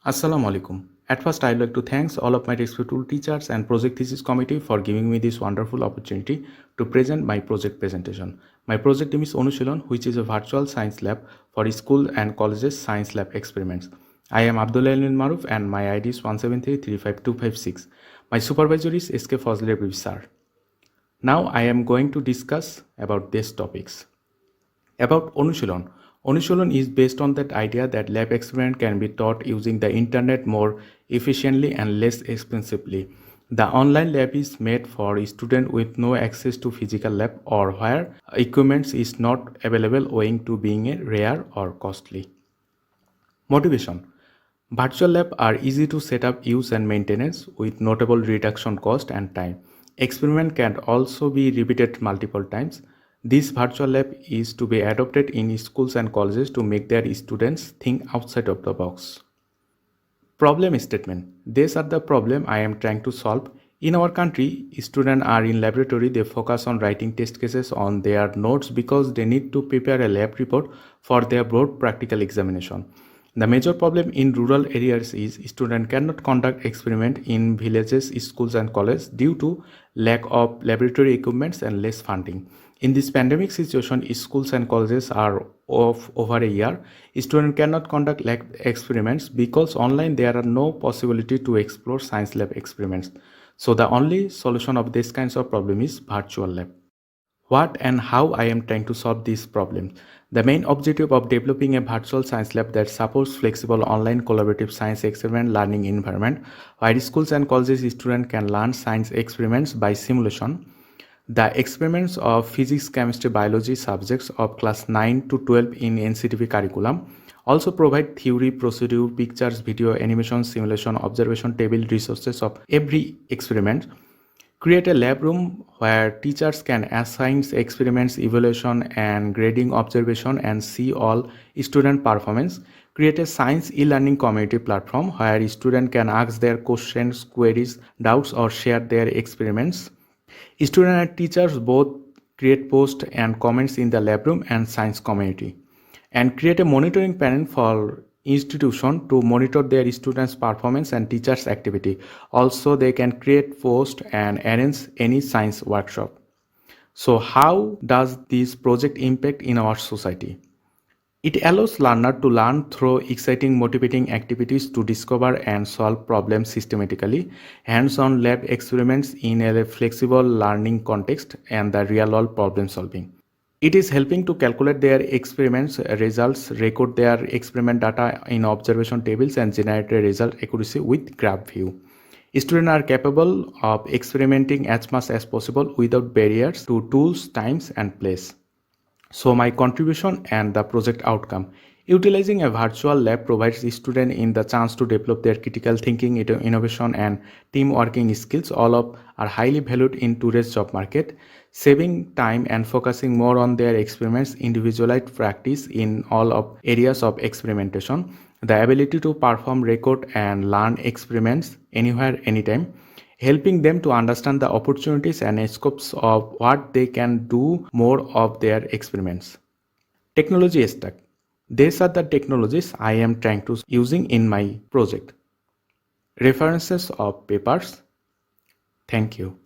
Assalamu alaikum. At first, I'd like to thank all of my respectful teachers and project thesis committee for giving me this wonderful opportunity to present my project presentation. My project name is Onushilan, which is a virtual science lab for school and colleges science lab experiments. I am Abdullah Alin Maruf and my ID is 173355256. My supervisor is SK Fazle Rebi sir. Now I am going to discuss about these topics. About Onushilan. Onushilan is based on that idea that lab experiment can be taught using the internet more efficiently and less expensively. The online lab is made for students with no access to physical lab or where equipment is not available owing to being rare or costly. Motivation. Virtual labs are easy to set up, use and maintenance with notable reduction cost and time. Experiment can also be repeated multiple times. This virtual lab is to be adopted in schools and colleges to make their students think outside of the box. Problem statement. These are the problem I am trying to solve. In our country, students are in laboratory, they focus on writing test cases on their notes because they need to prepare a lab report for their board practical examination. The major problem in rural areas is students cannot conduct experiment in villages, schools and colleges due to lack of laboratory equipments and less funding. In this pandemic situation, schools and colleges are off over a year. Students cannot conduct lab experiments because online there are no possibility to explore science lab experiments. So the only solution of this kinds of problem is virtual lab. What and how I am trying to solve this problem. The main objective of developing a virtual science lab that supports flexible online collaborative science experiment learning environment where schools and colleges students can learn science experiments by simulation. The experiments of physics, chemistry, biology subjects of class 9 to 12 in NCTP curriculum also provide theory, procedure, pictures, video, animation, simulation, observation table resources of every experiment. Create a lab room where teachers can assign experiments, evaluation and grading observation and see all student performance. Create a science e-learning community platform where students can ask their questions, queries, doubts or share their experiments. Students and teachers both create posts and comments in the lab room and science community. And create a monitoring panel for institution to monitor their students' performance and teachers' activity. Also, they can create, post and arrange any science workshop. So how does this project impact in our society? It allows learners to learn through exciting, motivating activities to discover and solve problems systematically, hands-on lab experiments in a flexible learning context, and the real-world problem solving. It is helping to calculate their experiments results, record their experiment data in observation tables, and generate a result accuracy with graph view. Students are capable of experimenting as much as possible without barriers to tools, times, and place. So my contribution and the project outcome. Utilizing a virtual lab provides students in the chance to develop their critical thinking, innovation and team working skills. All of are highly valued in today's job market. Saving time and focusing more on their experiments, individualized practice in all of areas of experimentation. The ability to perform, record and learn experiments anywhere, anytime, helping them to understand the opportunities and scopes of what they can do more of their experiments. Technology stack. These are the technologies I am trying to using in my project. References of papers. Thank you.